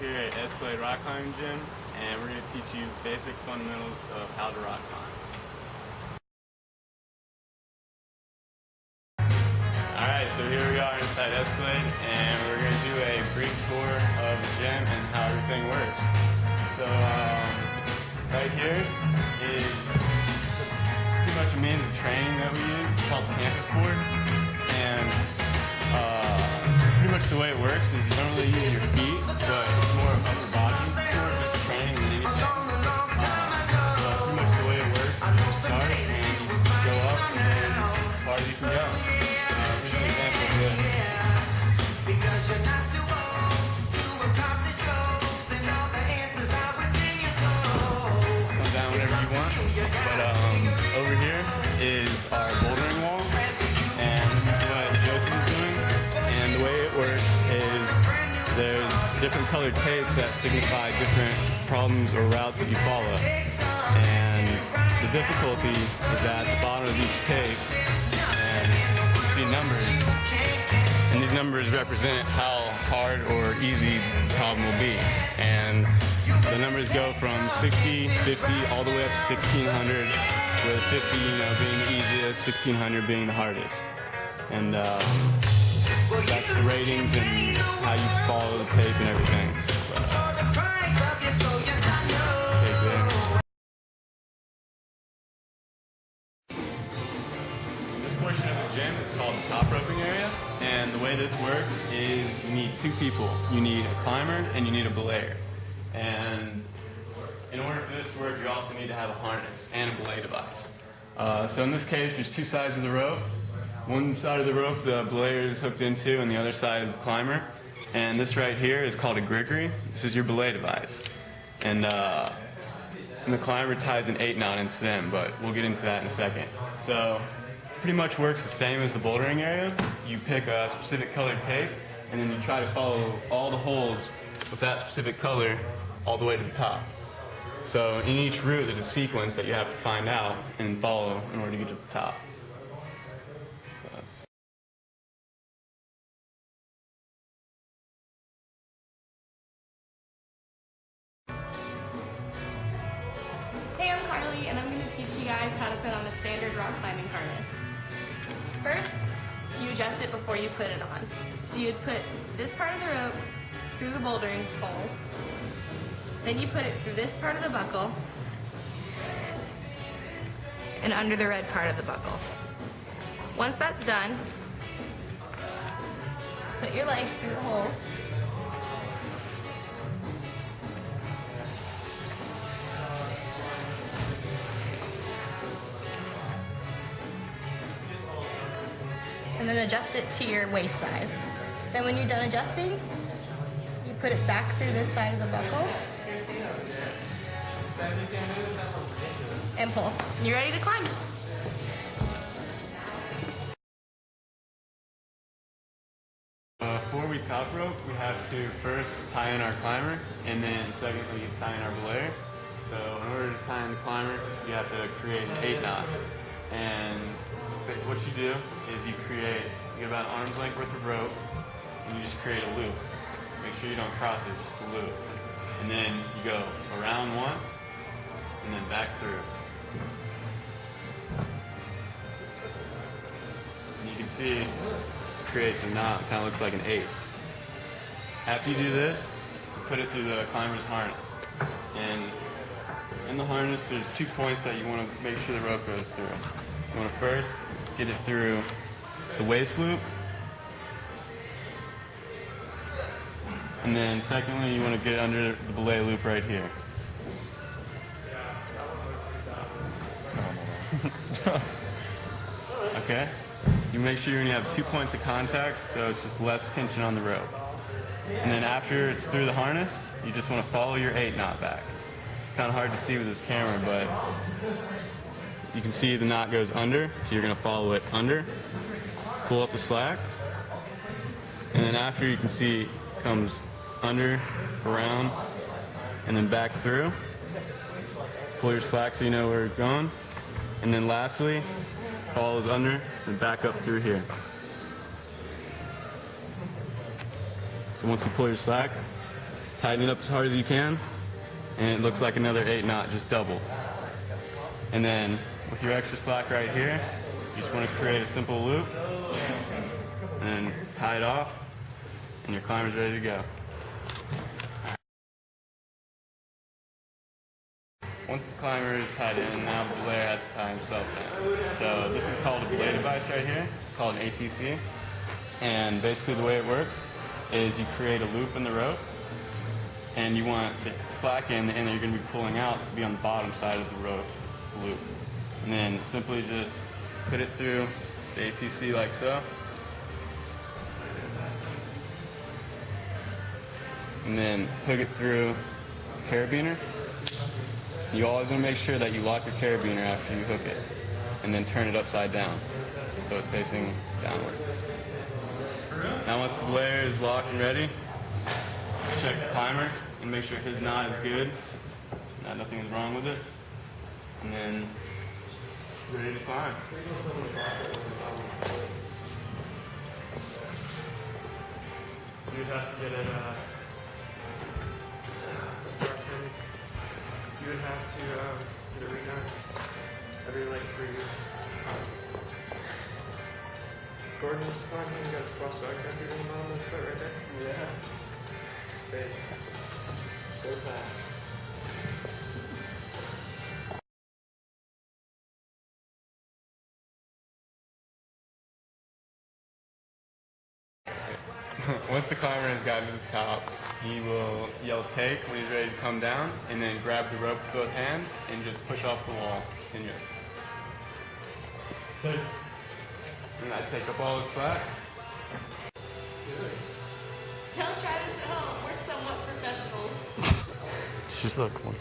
here at Escalade Rock Climbing Gym, and we're going to teach you basic fundamentals of how to rock climb. Alright, so here we are inside Escalade, and we're going to do a brief tour of the gym and how everything works. So, right here is pretty much a means of training that we use. It's called the campus board, and pretty much the way it works is you don't really use your feet, but it's more of upper body, more of just training than anything. But pretty much the way it works is you start and you just go up and then as far as you can go. Here's an example of this. Come down whenever you want. But over here is our bouldering wall, and this is what Joseph is doing. And the way it works is there's different colored tapes that signify different problems or routes that you follow. And the difficulty is at the bottom of each tape, and you see numbers. And these numbers represent how hard or easy the problem will be. And the numbers go from 60, 50, all the way up to 1600, with 50 being the easiest, 1600 being the hardest. And that's the ratings and how you follow the tape and everything. Tape there. This portion of the gym is called the top roping area, and the way this works is you need two people. You need a climber and you need a belayer. And in order for this to work, you also need to have a harness and a belay device. So in this case, there's two sides of the rope. One side of the rope the belayer is hooked into, and the other side is the climber. And this right here is called a griggery. This is your belay device. And the climber ties an 8-knot into them, but we'll get into that in a second. So pretty much works the same as the bouldering area. You pick a specific colored tape, and then you try to follow all the holes with that specific color all the way to the top. So in each route, there's a sequence that you have to find out and follow in order to get to the top. Hey, I'm Carly, and I'm going to teach you guys how to put on a standard rock climbing harness. First, you adjust it before you put it on. So you'd put this part of the rope through the bouldering pole, then you put it through this part of the buckle, and under the red part of the buckle. Once that's done, put your legs through the holes. And then adjust it to your waist size. Then when you're done adjusting, you put it back through this side of the buckle and pull. And you're ready to climb. Before we top rope, we have to first tie in our climber, and then secondly tie in our belayer. So in order to tie in the climber, you have to create an 8-knot. And what you do is you get about an arm's length worth of rope, and you just create a loop. Make sure you don't cross it, just a loop. And then you go around once, and then back through. And you can see it creates a knot, kind of looks like an 8. After you do this, you put it through the climber's harness. And in the harness, there's 2 points that you want to make sure the rope goes through. You want to first get it through the waist loop, and then secondly, you want to get it under the belay loop right here. Okay? You make sure you have 2 points of contact, so it's just less tension on the rope. And then after it's through the harness, you just want to follow your 8-knot back. It's kind of hard to see with this camera, but you can see the knot goes under, so you're going to follow it under, pull up the slack, and then after you can see it comes under, around, and then back through. Pull your slack so you know where it's going, and then lastly, follows under and back up through here. So once you pull your slack, tighten it up as hard as you can, and it looks like another 8 knot, just double. And then with your extra slack right here, you just want to create a simple loop, and then tie it off, and your climber's ready to go. Once the climber is tied in, now the belayer has to tie himself in. So this is called a belay device right here. It's called an ATC. And basically the way it works is you create a loop in the rope, and you want the slack end that you're going to be pulling out to be on the bottom side of the rope loop. And then simply just put it through the ATC like so. And then hook it through the carabiner. You always want to make sure that you lock your carabiner after you hook it, and then turn it upside down so it's facing downward. Now once the belayer is locked and ready, check the climber and make sure his knot is good, that nothing is wrong with it, and then ready to climb. You would have to get it. You would have to get it redone every like 3 weeks. Gordon was sliding, you got a slow start. Can I see the bottom of the foot right there? Yeah. Fast. So fast. Once the climber has gotten to the top, he will yell take when he's ready to come down, and then grab the rope with both hands and just push off the wall continuous. Take. And I take up all the slack. Don't try this at home. We're somewhat professionals. She's so cool.